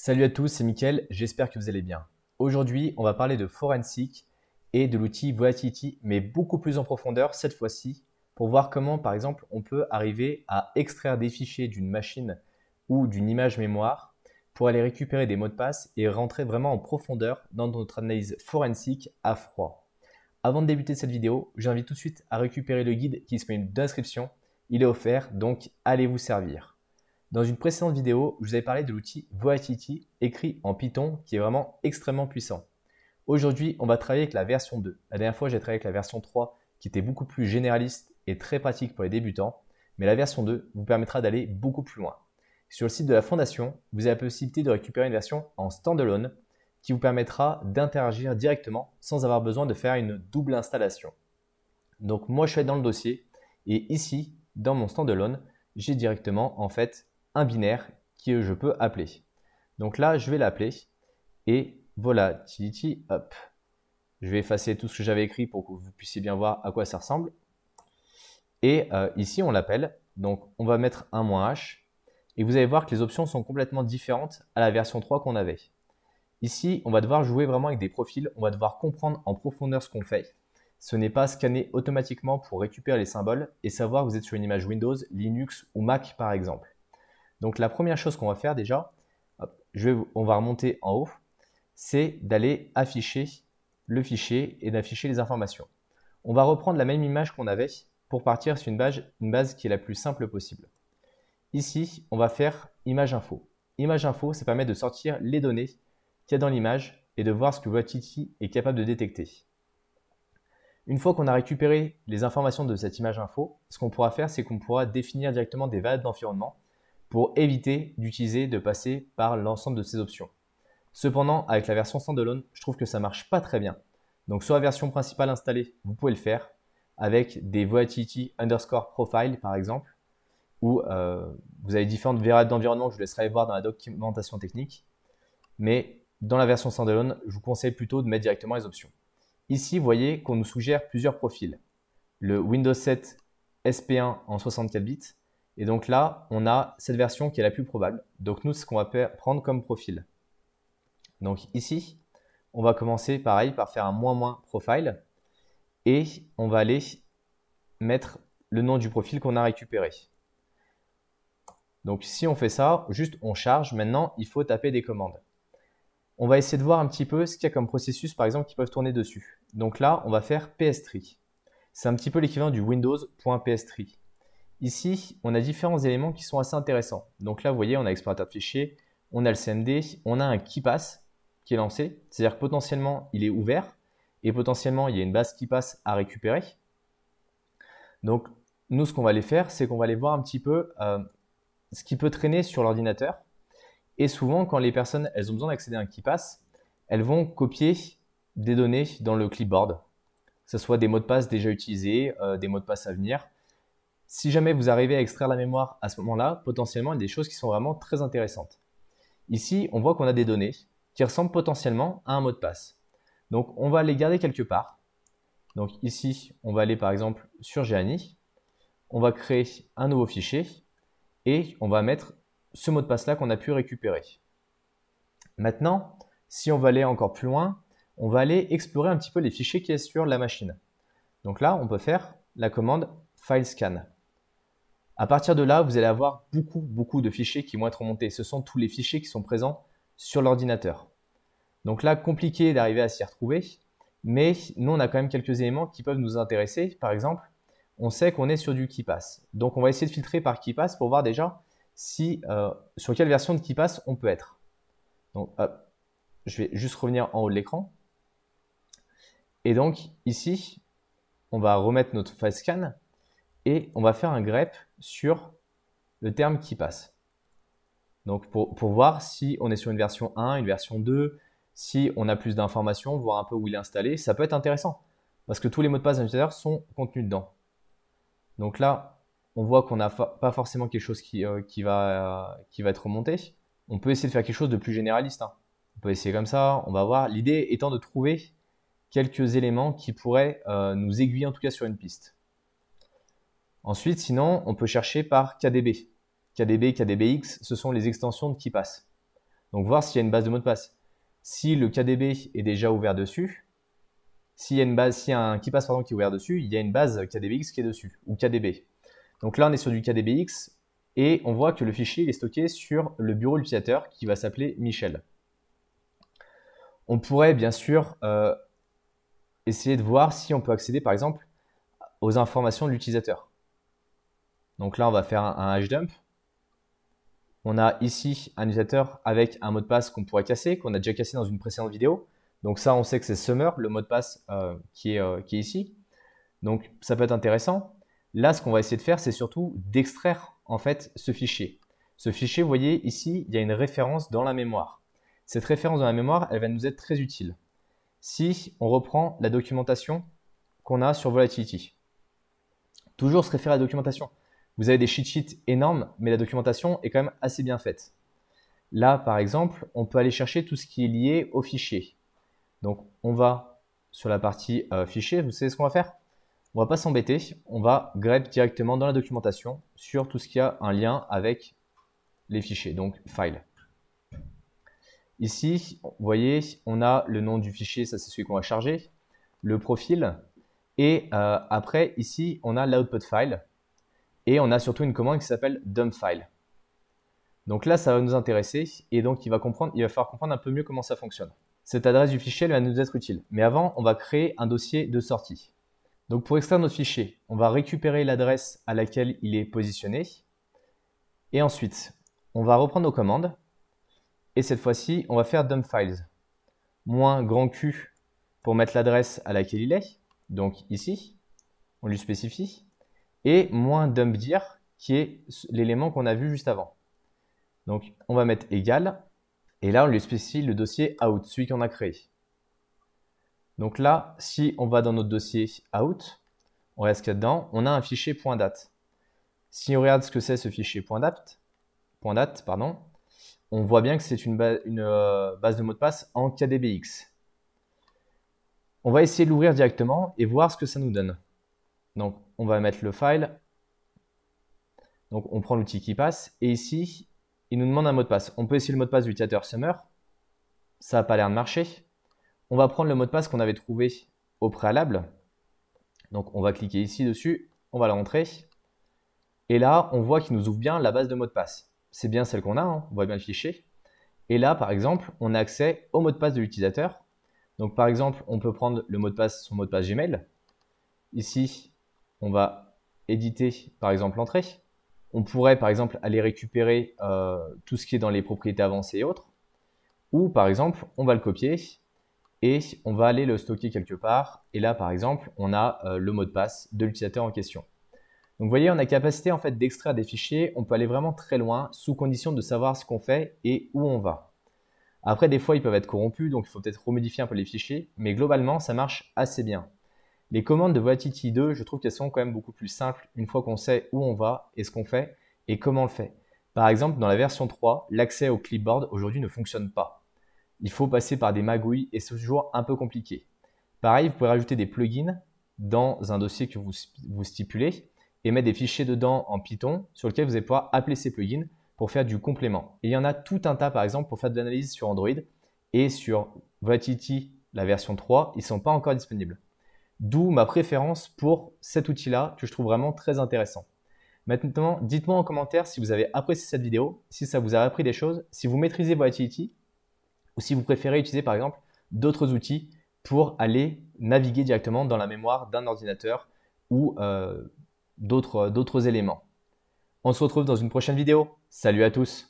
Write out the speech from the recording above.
Salut à tous, c'est Mickaël, j'espère que vous allez bien. Aujourd'hui, on va parler de Forensic et de l'outil Volatility, mais beaucoup plus en profondeur cette fois-ci, pour voir comment, par exemple, on peut arriver à extraire des fichiers d'une machine ou d'une image mémoire pour aller récupérer des mots de passe et rentrer vraiment en profondeur dans notre analyse forensique à froid. Avant de débuter cette vidéo, j'invite tout de suite à récupérer le guide qui est disponible dans la description. Il est offert, donc allez vous servir. Dans une précédente vidéo, je vous avais parlé de l'outil Volatility écrit en Python qui est vraiment extrêmement puissant. Aujourd'hui, on va travailler avec la version 2. La dernière fois, j'ai travaillé avec la version 3 qui était beaucoup plus généraliste et très pratique pour les débutants. Mais la version 2 vous permettra d'aller beaucoup plus loin. Sur le site de la fondation, vous avez la possibilité de récupérer une version en standalone qui vous permettra d'interagir directement sans avoir besoin de faire une double installation. Donc moi, je suis dans le dossier et ici, dans mon standalone, j'ai directement en fait un binaire que je peux appeler. Donc là, je vais l'appeler et Volatility, hop. Je vais effacer tout ce que j'avais écrit pour que vous puissiez bien voir à quoi ça ressemble. Et ici, on l'appelle. Donc, on va mettre un "-h". Et vous allez voir que les options sont complètement différentes à la version 3 qu'on avait. Ici, on va devoir jouer vraiment avec des profils. On va devoir comprendre en profondeur ce qu'on fait. Ce n'est pas scanner automatiquement pour récupérer les symboles et savoir que vous êtes sur une image Windows, Linux ou Mac par exemple. Donc la première chose qu'on va faire déjà, on va remonter en haut, c'est d'aller afficher le fichier et d'afficher les informations. On va reprendre la même image qu'on avait pour partir sur une base qui est la plus simple possible. Ici, on va faire image info. Image info, ça permet de sortir les données qu'il y a dans l'image et de voir ce que Volatility est capable de détecter. Une fois qu'on a récupéré les informations de cette image info, ce qu'on pourra faire, c'est qu'on pourra définir directement des variables d'environnement pour éviter de passer par l'ensemble de ces options. Cependant, avec la version standalone, je trouve que ça marche pas très bien. Donc sur la version principale installée, vous pouvez le faire avec des volatility underscore profile par exemple, où vous avez différentes variables d'environnement que je vous laisserai voir dans la documentation technique. Mais dans la version standalone, je vous conseille plutôt de mettre directement les options. Ici, vous voyez qu'on nous suggère plusieurs profils. Le Windows 7 SP1 en 64 bits. Et donc là, on a cette version qui est la plus probable. Donc nous, c'est ce qu'on va prendre comme profil. Donc ici, on va commencer pareil par faire un - profile. Et on va aller mettre le nom du profil qu'on a récupéré. Donc si on fait ça, juste on charge. Maintenant, il faut taper des commandes. On va essayer de voir un petit peu ce qu'il y a comme processus, par exemple, qui peuvent tourner dessus. Donc là, on va faire pstree. C'est un petit peu l'équivalent du windows.pstree. Ici, on a différents éléments qui sont assez intéressants. Donc là, vous voyez, on a explorateur de fichiers, on a le CMD, on a un KeePass qui est lancé. C'est-à-dire que potentiellement, il est ouvert et potentiellement, il y a une base KeePass à récupérer. Donc, nous, ce qu'on va aller faire, c'est qu'on va aller voir un petit peu ce qui peut traîner sur l'ordinateur. Et souvent, quand les personnes elles ont besoin d'accéder à un KeePass, elles vont copier des données dans le clipboard, que ce soit des mots de passe déjà utilisés, des mots de passe à venir. Si jamais vous arrivez à extraire la mémoire à ce moment-là, potentiellement, il y a des choses qui sont vraiment très intéressantes. Ici, on voit qu'on a des données qui ressemblent potentiellement à un mot de passe. Donc, on va les garder quelque part. Donc ici, on va aller par exemple sur Geany. On va créer un nouveau fichier et on va mettre ce mot de passe-là qu'on a pu récupérer. Maintenant, si on va aller encore plus loin, on va aller explorer un petit peu les fichiers qui sont sur la machine. Donc là, on peut faire la commande file scan. À partir de là, vous allez avoir beaucoup de fichiers qui vont être remontés. Ce sont tous les fichiers qui sont présents sur l'ordinateur. Donc là, compliqué d'arriver à s'y retrouver, mais nous, on a quand même quelques éléments qui peuvent nous intéresser. Par exemple, on sait qu'on est sur du KeePass. Donc, on va essayer de filtrer par KeePass pour voir déjà sur quelle version de KeePass on peut être. Donc, hop, je vais juste revenir en haut de l'écran. Et donc, ici, on va remettre notre file scan et on va faire un grep sur le terme KeePass. Donc, pour voir si on est sur une version 1, une version 2, si on a plus d'informations, voir un peu où il est installé, ça peut être intéressant parce que tous les mots de passe d'un utilisateur sont contenus dedans. Donc là, on voit qu'on n'a pas forcément quelque chose qui va être remonté. On peut essayer de faire quelque chose de plus généraliste. On peut essayer comme ça, on va voir. L'idée étant de trouver quelques éléments qui pourraient nous aiguiller en tout cas sur une piste. Ensuite, sinon, on peut chercher par KDB. KDB, KDBX, ce sont les extensions de KeePass. Donc voir s'il y a une base de mot de passe. Si le KDB est déjà ouvert dessus, s'il y a une base, s'il y a un KeePass qui est ouvert dessus, il y a une base KDBX qui est dessus, ou KDB. Donc là, on est sur du KDBX et on voit que le fichier il est stocké sur le bureau de l'utilisateur qui va s'appeler Michel. On pourrait bien sûr essayer de voir si on peut accéder par exemple aux informations de l'utilisateur. Donc là, on va faire un hdump. On a ici un utilisateur avec un mot de passe qu'on pourrait casser, qu'on a déjà cassé dans une précédente vidéo. Donc ça, on sait que c'est Summer, le mot de passe qui est ici. Donc ça peut être intéressant. Là, ce qu'on va essayer de faire, c'est surtout d'extraire en fait ce fichier. Ce fichier, vous voyez ici, il y a une référence dans la mémoire. Cette référence dans la mémoire, elle va nous être très utile. Si on reprend la documentation qu'on a sur Volatility, toujours se référer à la documentation. Vous avez des cheat sheets énormes, mais la documentation est quand même assez bien faite. Là, par exemple, on peut aller chercher tout ce qui est lié au fichier. Donc, on va sur la partie fichier. Vous savez ce qu'on va faire? On ne va pas s'embêter. On va grep directement dans la documentation sur tout ce qui a un lien avec les fichiers, donc file. Ici, vous voyez, on a le nom du fichier, ça c'est celui qu'on va charger, le profil, et après, ici, on a l'output file, et on a surtout une commande qui s'appelle dump file. Donc là, ça va nous intéresser, et donc il va falloir comprendre un peu mieux comment ça fonctionne. Cette adresse du fichier elle va nous être utile, mais avant, on va créer un dossier de sortie. Donc pour extraire notre fichier, on va récupérer l'adresse à laquelle il est positionné, et ensuite, on va reprendre nos commandes, et cette fois-ci, on va faire dump files, moins grand Q pour mettre l'adresse à laquelle il est, donc ici, on lui spécifie, et moins dump dir, qui est l'élément qu'on a vu juste avant. Donc, on va mettre égal, et là, on lui spécifie le dossier out, celui qu'on a créé. Donc là, si on va dans notre dossier out, on regarde ce qu'il y a dedans, on a un fichier .date. Si on regarde ce que c'est ce fichier .date, on voit bien que c'est une base de mots de passe en KDBX. On va essayer de l'ouvrir directement et voir ce que ça nous donne. Donc, on va mettre le file. Donc, on prend l'outil KeePass. Et ici, il nous demande un mot de passe. On peut essayer le mot de passe de l'utilisateur Summer. Ça n'a pas l'air de marcher. On va prendre le mot de passe qu'on avait trouvé au préalable. Donc, on va cliquer ici dessus. On va la rentrer. Et là, on voit qu'il nous ouvre bien la base de mots de passe. C'est bien celle qu'on a, hein, on voit bien le fichier. Et là, par exemple, on a accès au mot de passe de l'utilisateur. Donc, par exemple, on peut prendre le mot de passe, son mot de passe Gmail. Ici, on va éditer, par exemple, l'entrée. On pourrait, par exemple, aller récupérer tout ce qui est dans les propriétés avancées et autres. Ou, par exemple, on va le copier et on va aller le stocker quelque part. Et là, par exemple, on a le mot de passe de l'utilisateur en question. Donc vous voyez, on a capacité en fait d'extraire des fichiers, on peut aller vraiment très loin sous condition de savoir ce qu'on fait et où on va. Après, des fois, ils peuvent être corrompus, donc il faut peut-être remodifier un peu les fichiers, mais globalement, ça marche assez bien. Les commandes de Volatility 2, je trouve qu'elles sont quand même beaucoup plus simples une fois qu'on sait où on va et ce qu'on fait et comment on le fait. Par exemple, dans la version 3, l'accès au clipboard aujourd'hui ne fonctionne pas. Il faut passer par des magouilles et c'est toujours un peu compliqué. Pareil, vous pouvez rajouter des plugins dans un dossier que vous stipulez et mettre des fichiers dedans en Python sur lesquels vous allez pouvoir appeler ces plugins pour faire du complément. Et il y en a tout un tas, par exemple, pour faire de l'analyse sur Android et sur Volatility, la version 3, ils ne sont pas encore disponibles. D'où ma préférence pour cet outil-là que je trouve vraiment très intéressant. Maintenant, dites-moi en commentaire si vous avez apprécié cette vidéo, si ça vous a appris des choses, si vous maîtrisez Volatility ou si vous préférez utiliser par exemple d'autres outils pour aller naviguer directement dans la mémoire d'un ordinateur ou d'autres éléments. On se retrouve dans une prochaine vidéo. Salut à tous!